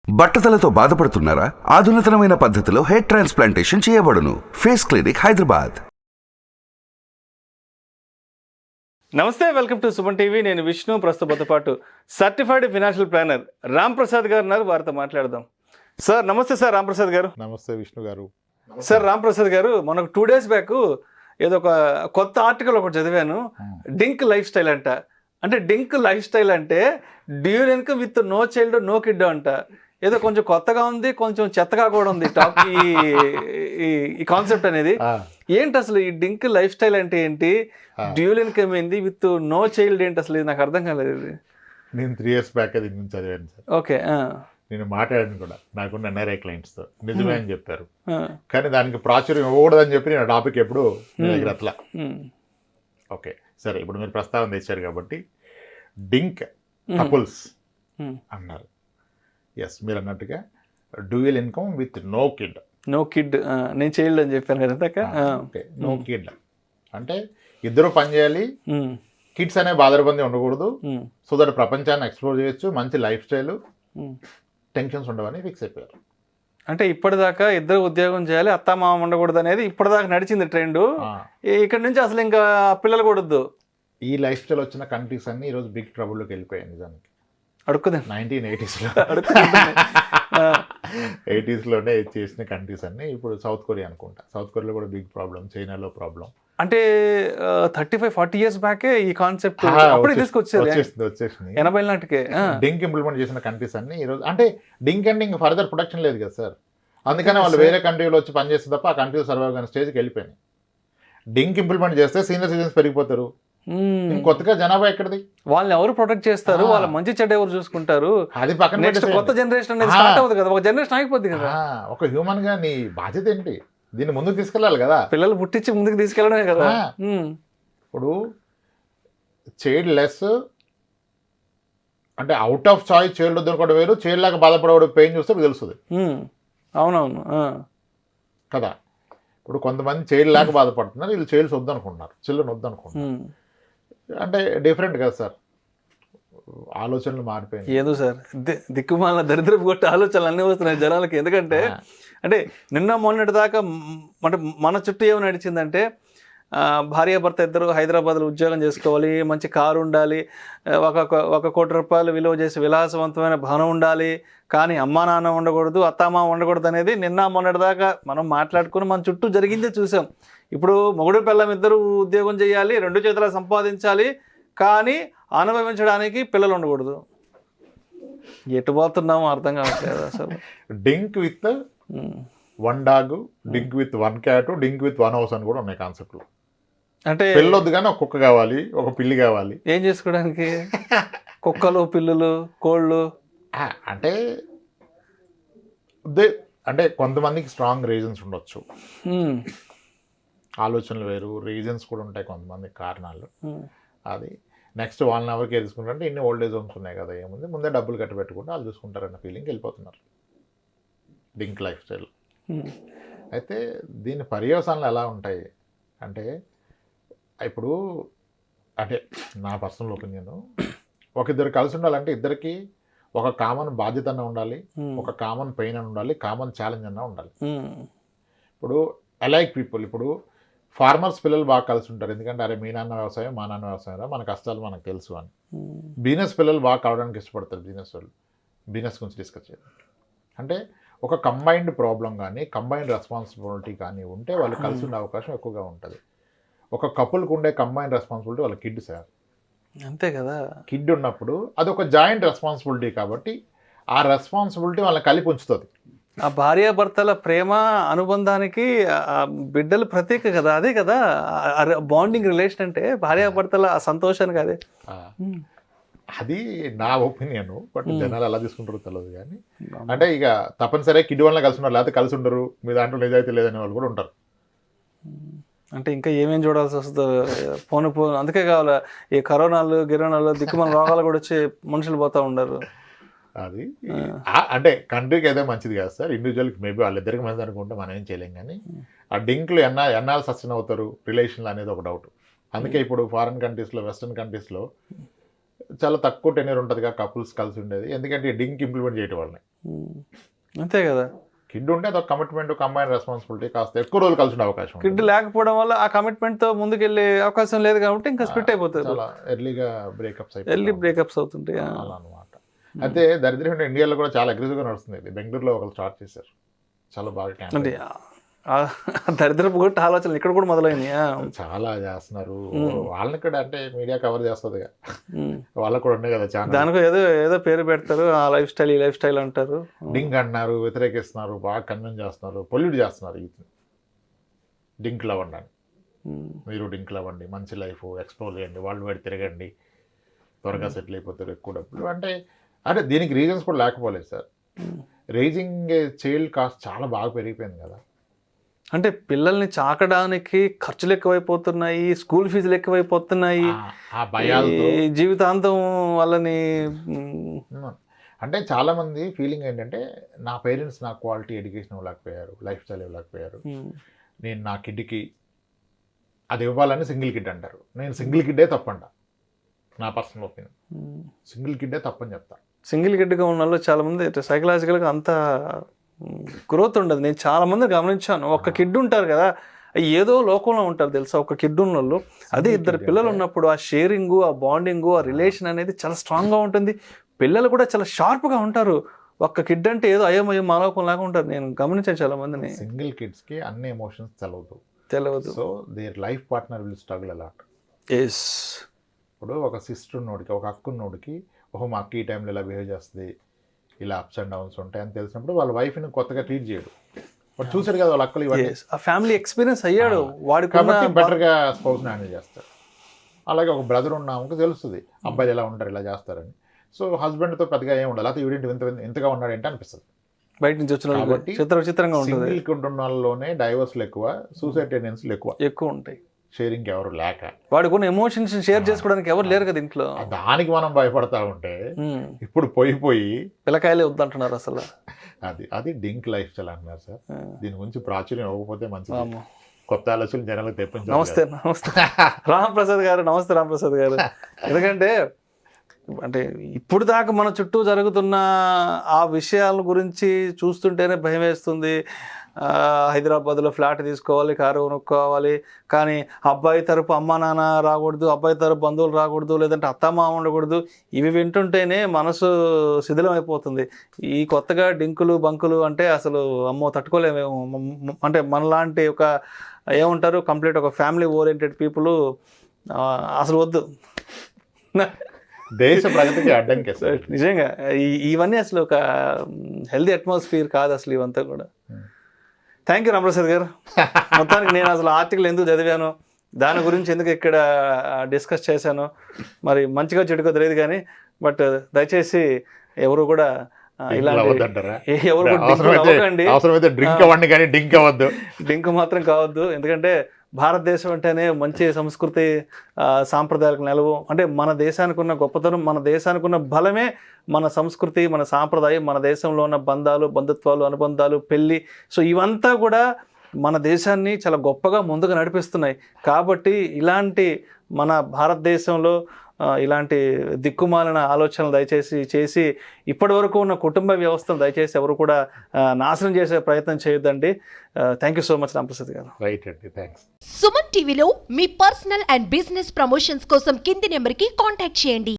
బట్టతలతో బాధపడుతున్నారా? ఆధునితనమైన పద్ధతిలో hair transplantation చేయబడును. Face clinic Hyderabad. నమస్తే, వెల్కమ్ టు సుమన్ టీవీ. నేను విష్ణు. ప్రస్తుతంతో పాటు certified financial planner Ram Prasad గారు ఉన్నారు. వారితో మాట్లాడదాం. సార్ నమస్తే. సార్ రామ్ ప్రసాద్ గారు. నమస్తే విష్ణు గారు. సార్ రామ్ ప్రసాద్ గారు, మనకు 2 days బ్యాక్ ఏదో ఒక కొత్త ఆర్టికల్ ఒకటి చదివాను. డింక్ లైఫ్ స్టైల్ అంట. అంటే డింక్ లైఫ్ స్టైల్ అంటే డ్యూరెన్క్ with no child no kid అంట. ఏదో కొంచెం కొత్తగా ఉంది, కొంచెం చెత్తగా కూడా ఉంది టాప్ ఈ కాన్సెప్ట్ అనేది. ఏంటి అసలు ఈ డింక్ లైఫ్ స్టైల్ అంటే ఏంటి? డ్యూల్ ఇన్కమ్ ఏంది? విత్ నో చైల్డ్ ఏంటి అసలు? ఇది నాకు అర్థం కాలేదు. ఇది నేను 3 years బ్యాక్ అది నుంచి చదివాను సార్. ఓకే. నేను మాట్లాడాను కూడా నాకున్న NRI క్లయింట్స్తో. నిజమే అని చెప్పారు, కానీ దానికి ప్రాచుర్యం ఇవ్వకూడదని చెప్పి నేను టాపిక్ ఎప్పుడు మీ దగ్గర అట్లా. ఓకే సరే, ఇప్పుడు మీరు ప్రస్తావన తెచ్చారు కాబట్టి డింక్ కపుల్స్ అన్నారు. ఎస్, మీరు అన్నట్టుగా dual income with no kid. No kid, నేను చైల్డ్ అని చెప్పాను కదా. ఓకే, నో కిడ్ అంటే ఇద్దరు పని చేయాలి, కిడ్స్ అనే బాధరబంది ఉండకూడదు, సో దట్ ప్రపంచాన్ని ఎక్స్ప్లోర్ చేయొచ్చు, మంచి లైఫ్ స్టైల్, టెన్షన్స్ ఉండవని ఫిక్స్ అయిపోయారు. అంటే ఇప్పటిదాకా ఇద్దరు ఉద్యోగం చేయాలి, అత్తామామ ఉండకూడదు అనేది ఇప్పటిదాకా నడిచింది ట్రెండ్. ఇక్కడ నుంచి అసలు ఇంకా పిల్లలు కూడద్దు. ఈ లైఫ్ స్టైల్ వచ్చిన కంట్రీస్ అన్ని ఈరోజు బిగ్ ట్రబుల్లోకి వెళ్ళిపోయాయి. నిజానికి అడుక్కుదా 1980sలో 80sలోనే చేసిన కంట్రీస్ అన్ని ఇప్పుడు సౌత్ కొరియా అనుకుంటా. సౌత్ కొరియాలో కూడా బిగ్ ప్రాబ్లం, చైనాలో ప్రాబ్లం. అంటే 35-40 years బ్యాకే ఈ కాన్సెప్ట్ అప్పుడే తీసుకొచ్చేది, వచ్చేసింది 80 నాటికే. డింక్ ఇంప్లిమెంట్ చేసిన కంట్రీస్ అన్ని ఈరోజు అంటే డింక్ అండ్ ఇంకా ఫర్దర్ ప్రొడక్షన్ లేదు కదా సార్. అందుకని వాళ్ళు వేరే కంట్రీలో వచ్చి పనిచేస్తే తప్ప ఆ కంట్రీ సర్వైవ్ అయిన స్టేజ్కి వెళ్ళిపోయినాయి. డింక్ ఇంప్లిమెంట్ చేస్తే సీనియర్ సిటిజన్స్ పెరిగిపోతారు, కొత్తగా జనాభా ఎక్కడిది? వాళ్ళని ఎవరు ప్రొటెక్ట్ చేస్తారు? వాళ్ళ మంచి చెడ్డ ఎవరు చూసుకుంటారు? అది పక్కన నెక్స్ట్ కొత్త జనరేషన్ అనేది స్టార్ట్ అవుతుంది కదా. ఒక జనరేషన్ ఆగిపోద్ది కదా. ఒక హ్యూమన్ గా నీ బాధ్యత ఏంటి? దీన్ని ముందుకు తీసుకెళ్ళాలి కదా. పిల్లలు పుట్టించి ముందుకు తీసుకెళ్ళడమే కదా. ఇప్పుడు చైల్డ్ లెస్ అంటే అవుట్ ఆఫ్ చాయిస్ చైల్డ్ వద్దనుకోవడం వేరు, చైల్డ్ లాగా బాధపడేవాడు పెయిన్ చూస్తే మీకు తెలుస్తుంది. అవునవును కదా. ఇప్పుడు కొంతమంది చైల్డ్ లాగా బాధపడుతున్నారు, వీళ్ళు చైల్డ్స్ వద్దనుకుంటున్నారు, చిల్డ్రన్ వద్దనుకుంటున్నారు. అంటే డిఫరెంట్ కదా సార్, ఆలోచనలు మారిపోయాయి. ఏదో సార్ దిక్కుమాల దరిద్రపు కొట్టే ఆలోచనలు అన్నీ వస్తున్నాయి జనాలకి. ఎందుకంటే అంటే నిన్న మొన్నటి దాకా అంటే మన చుట్టూ ఏమి నడిచిందంటే భార్యాభర్త ఇద్దరు హైదరాబాద్లో ఉద్యోగం చేసుకోవాలి, మంచి కారు ఉండాలి, 1 కోటి రూపాయలు విలువ చేసి విలాసవంతమైన భవనం ఉండాలి, కానీ అమ్మా నాన్న ఉండకూడదు, అత్తామామ ఉండకూడదు అనేది నిన్న మొన్నటి దాకా మనం మాట్లాడుకుని మన చుట్టూ జరిగిందే చూసాం. ఇప్పుడు మొగుడు పిల్లం ఇద్దరు ఉద్యోగం చేయాలి, 2 చేతుల సంపాదించాలి, కానీ అనుభవించడానికి పిల్లలు ఉండకూడదు. ఎటు పోతున్నామో అర్థం కావట్లేదు అసలు. DINK with 1 dog, DINK with 1 cat, DINK with 1 house అని కూడా ఉన్నాయి కాన్సెప్ట్లు. అంటే పిల్లొద్దు కానీ ఒక కుక్క కావాలి, ఒక పిల్లి కావాలి. ఏం చేసుకోవడానికి? కుక్కలు, పిల్లులు, కోళ్ళు అంటే అంటే కొంతమందికి స్ట్రాంగ్ రీజన్స్ ఉండొచ్చు, ఆలోచనలు వేరు, రీజన్స్ కూడా ఉంటాయి కొంతమందికి, కారణాలు. అది నెక్స్ట్ వాళ్ళని ఎవరికి తీసుకుంటారంటే ఇన్ని ఓల్డ్ ఏజ్ హోమ్స్ ఉన్నాయి కదా, ఏముంది ముందే డబ్బులు కట్టి పెట్టుకుంటే వాళ్ళు చూసుకుంటారన్న ఫీలింగ్కి వెళ్ళిపోతున్నారు డింక్ లైఫ్ స్టైల్. అయితే దీని పర్యవసానాలు ఎలా ఉంటాయి అంటే, ఇప్పుడు అంటే నా పర్సనల్ ఒపీనియన్, ఇద్దరు కలిసి ఉండాలంటే ఇద్దరికి ఒక కామన్ బాధ్యత అన్న ఉండాలి, ఒక కామన్ పెయిన్ అని ఉండాలి, కామన్ ఛాలెంజ్ అన్న ఉండాలి. ఇప్పుడు అలైక్ పీపుల్, ఇప్పుడు ఫార్మర్స్ పిల్లలు బాగా కలిసి ఉంటారు, ఎందుకంటే అరే మీ నాన్న వ్యవసాయం మా నాన్న వ్యవసాయం రా, మన కష్టాలు మనకు తెలుసు అని. బిజినెస్ పిల్లలు బాగా కలవడానికి ఇష్టపడతారు, బిజినెస్ వాళ్ళు బిజినెస్ గురించి డిస్కస్ చేయాలి. అంటే ఒక కంబైన్డ్ ప్రాబ్లం కానీ కంబైన్డ్ రెస్పాన్సిబిలిటీ కానీ ఉంటే వాళ్ళు కలిసి ఉండే అవకాశం ఎక్కువగా ఉంటుంది. ఒక కపుల్కి ఉండే కంబైన్డ్ రెస్పాన్సిబిలిటీ వాళ్ళ కిడ్ సార్. అంతే కదా. కిడ్ ఉన్నప్పుడు అది ఒక జాయింట్ రెస్పాన్సిబిలిటీ కాబట్టి ఆ రెస్పాన్సిబిలిటీ వాళ్ళని కలిపి ఉంచుతుంది. ఆ భార్యాభర్తల ప్రేమ అనుబంధానికి బిడ్డలు ప్రతీక కదా. అదే కదా బాండింగ్ రిలేషన్ అంటే, భార్యాభర్తల ఆ సంతోషానికి అదే. అది నా ఒపీనియన్, బట్ జనాలు ఎలా తీసుకుంటారో తెలియదు. కానీ అంటే ఇక తప్పనిసరిగా కిడ్ వల్ల కలిసి ఉన్నారు, లేకపోతే కలిసి ఉండరు, మీ దాంట్లో నిజాయితీ లేదనే వాళ్ళు కూడా ఉంటారు. అంటే ఇంకా ఏమేం చూడాల్సి వస్తుందో పోను. అందుకే కావాలా ఈ కరోనాలు గిరోనాలు దిక్కుమాల రోగాలు కూడా వచ్చి మనుషులు పోతూ ఉండరు. అది అంటే కంట్రీకి అయితే మంచిది కాదు సార్, ఇండివిజువల్కి మేబీ వాళ్ళిద్దరికి మంచిది అనుకుంటే మనం ఏం చేయలేం. కానీ ఆ డింక్లు ఎన్నాళ్ళు సస్టైన్ అవుతారు రిలేషన్లు అనేది ఒక డౌట్. అందుకే ఇప్పుడు ఫారిన్ కంట్రీస్లో, వెస్ట్రన్ కంట్రీస్లో చాలా తక్కువ టెన్యూర్ ఉంటుంది కదా కపుల్స్ కలిసి ఉండేది, ఎందుకంటే డింక్ ఇంప్లిమెంట్ చేయటం వాళ్ళని. అంతే కదా, కిడ్ ఉంటే అదొక కమిట్మెంట్, కంబైన్ రెస్పాన్సిబిలిటీ, కాస్త ఎక్కువ రోజులు కలిసి ఉండే అవకాశం కిడ్ లేకపోవడం వల్ల ఆ కమిట్మెంట్ తో ముందుకెళ్ళే అవకాశం లేదు కాబట్టి ఇంకా స్ప్లిట్ అయిపోతుంది, చాలా ఎర్లీగా బ్రేకప్స్ ఎర్లీ బ్రేకప్స్ అవుతుంటాయి. అలా అనమాట. అయితే దరిద్రం ఇండియాలో కూడా చాలా అగ్రెసివ్గా నడుస్తుంది ఇది. బెంగళూరులో ఒకరు స్టార్ట్ చేశారు, చాలా బాగా అంటే క్యాంపెయిన్. దరిద్రపు కొట్టి ఆలోచనలు ఇక్కడ కూడా మొదలైనవి. చాలా చేస్తున్నారు వాళ్ళని కూడా, అంటే మీడియా కవర్ చేస్తుంది వాళ్ళకు కూడా ఉండే కదా చాలా. దానికి ఏదో ఏదో పేరు పెడతారు, ఆ లైఫ్ స్టైల్ ఈ లైఫ్ స్టైల్ అంటారు, డింక్ అంటున్నారు, వ్యతిరేకిస్తున్నారు, బాగా కన్విన్స్ చేస్తున్నారు, పొల్యూట్ చేస్తున్నారు యూత్. డింక్లు అవ్వండి అని, మీరు డింక్లు అవ్వండి, మంచి లైఫ్ ఎక్స్ప్లోర్ చేయండి, వాళ్ళు బయట తిరగండి, త్వరగా సెటిల్ అయిపోతారు, ఎక్కువ డబ్బులు. అంటే దీనికి రీజన్స్ కూడా లేకపోలేదు సార్. రైజింగ్ చైల్డ్ కాస్ట్ చాలా బాగా పెరిగిపోయింది కదా. అంటే పిల్లల్ని చాకడానికి ఖర్చులు ఎక్కువైపోతున్నాయి, స్కూల్ ఫీజులు ఎక్కువైపోతున్నాయి, ఆ భయాలతో జీవితాంతం వాళ్ళని అంటే చాలామంది ఫీలింగ్ ఏంటంటే నా పేరెంట్స్ నాకు క్వాలిటీ ఎడ్యుకేషన్ ఇవ్వలేకపోయారు, లైఫ్ స్టైల్ ఇవ్వలేకపోయారు, నేను నా కిడ్కి అది ఇవ్వాలని సింగిల్ కిడ్ అంటారు. నేను సింగిల్ కిడ్డే తప్పంట, నా పర్సనల్ ఒపీనియన్. సింగిల్ కిడ్డే తప్పని చెప్తా. సింగిల్ కిడ్గా ఉన్న వాళ్ళు చాలామంది సైకలాజికల్గా అంత గ్రోత్ ఉండదు. నేను చాలా మంది గమనించాను, ఒక్క కిడ్ ఉంటారు కదా, ఏదో లోకంలో ఉంటారు తెలుసా ఒక కిడ్ ఉన్న వాళ్ళు. అదే ఇద్దరు పిల్లలు ఉన్నప్పుడు ఆ షేరింగు, ఆ బాండింగు, ఆ రిలేషన్ అనేది చాలా స్ట్రాంగ్గా ఉంటుంది. పిల్లలు కూడా చాలా షార్ప్గా ఉంటారు. ఒక్క కిడ్ అంటే ఏదో అయోమయం మాలోకం లాగా ఉంటారు. నేను గమనించాను చాలా మందిని. సింగిల్ కిడ్స్కి అన్ని ఎమోషన్స్ తెలియదు. So their life partner will struggle a lot. Yes. ఇప్పుడు ఒక సిస్టర్ ఉన్నోడికి, ఒక అక్క ఉన్నోడికి, ఓహో మా అక్క ఈ టైంలో ఇలా బిహేవ్ చేస్తుంది, ఇలా అప్స్ అండ్ డౌన్స్ ఉంటాయి అని తెలిసినప్పుడు వాళ్ళ వైఫ్ని కొత్తగా ట్రీట్ చేయడు. వాడు చూసాడు కదా వాళ్ళ అక్కలు ఇవన్నీ, ఆ ఫ్యామిలీ ఎక్స్పీరియన్స్ అయ్యాడు వాడికి, కాబట్టి బెటర్గా స్పౌస్ని హ్యాండిల్ చేస్తారు. అలాగే ఒక బ్రదర్ ఉన్నామకు తెలుస్తుంది అబ్బాయిలు ఎలా ఉంటారు, ఇలా చేస్తారని. సో హస్బెండ్తో పెద్దగా ఏమి ఉండాలి, అయితే వీడింటి ఇంతగా ఉన్నాడు ఏంటి అనిపిస్తుంది బయట నుంచి వచ్చిన. కాబట్టి చిత్రంగా ఉంటుంది. సింగిల్ ఉంటున్న వాళ్ళలోనే డైవర్స్లు ఎక్కువ, సూసైడ్ టెండెన్సీలు ఎక్కువ ఉంటాయి. షేరింగ్ ఎవరు లేక, వాడికి ఉన్న ఎమోషన్స్ షేర్ చేసుకోవడానికి ఎవరు లేరు కదా ఇంట్లో. దానికి మనం భయపడతా ఉంటే ఇప్పుడు పోయి పిల్లకాయలే వద్దంటున్నారు అసలు. అది డింక్ లైఫ్ స్టైల్ అంటున్నారు సార్. దీని గురించి ప్రాచుర్యం ఇవ్వకపోతే మంచిది, కొత్త ఆలోచనలు జనాలకు తెప్పించాలి. నమస్తే రామప్రసాద్ గారు. నమస్తే రామప్రసాద్ గారు. ఎందుకంటే అంటే ఇప్పుడు దాకా మన చుట్టూ జరుగుతున్న ఆ విషయాల గురించి చూస్తుంటేనే భయం వేస్తుంది. హైదరాబాద్లో ఫ్లాట్ తీసుకోవాలి, కారు కొనుక్కోవాలి, కానీ అబ్బాయి తరపు అమ్మ నాన్న రాకూడదు, అబ్బాయి తరపు బంధువులు రాకూడదు, లేదంటే అత్తమామ ఉండకూడదు. ఇవి వింటుంటేనే మనసు శిథిలం అయిపోతుంది. ఈ కొత్తగా డింకులు బంకులు అంటే అసలు అమ్మో తట్టుకోలేమేమో. అంటే మనలాంటి ఒక ఏమంటారు కంప్లీట్ ఒక ఫ్యామిలీ ఓరియంటెడ్ పీపుల్ అసలు వద్దు. దేశ ప్రగతికి అడ్డంకి నిజంగా ఇవన్నీ అసలు ఒక హెల్దీ అట్మాస్ఫియర్ కాదు అసలు ఇవంతా కూడా. థ్యాంక్ యూ రామప్రసాద్ గారు. మొత్తానికి నేను అసలు ఆర్టికల్ ఎందుకు చదివాను, దాని గురించి ఎందుకు ఇక్కడ డిస్కస్ చేశాను, మరి మంచిగా చెడుగా తెలియదు కానీ, బట్ దయచేసి ఎవరు కూడా డింక్ మాత్రం కావద్దు. ఎందుకంటే భారతదేశం అంటేనే మంచి సంస్కృతి సాంప్రదాయాలకు నెలవు. అంటే మన దేశానికి ఉన్న గొప్పతనం, మన దేశానికి ఉన్న బలమే మన సంస్కృతి, మన సాంప్రదాయం, మన దేశంలో ఉన్న బంధాలు, బంధుత్వాలు, అనుబంధాలు, పెళ్ళి. సో ఇవంతా కూడా మన దేశాన్ని చాలా గొప్పగా ముందుకు నడిపిస్తున్నాయి. కాబట్టి ఇలాంటి మన భారతదేశంలో ఇలాంటి దిక్కుమాలిన ఆలోచనలు దయచేసి చేసి ఇప్పటి వరకు ఉన్న కుటుంబ వ్యవస్థను దయచేసి ఎవరు కూడా నాశనం చేసే ప్రయత్నం చేయొద్దండి. Thank you so much Ramprasad గారు. రైట్ అండి, థ్యాంక్స్. సుమన్ టీవీలో మీ పర్సనల్ అండ్ బిజినెస్ ప్రమోషన్స్ కోసం కింది నెంబర్కి కాంటాక్ట్ చేయండి.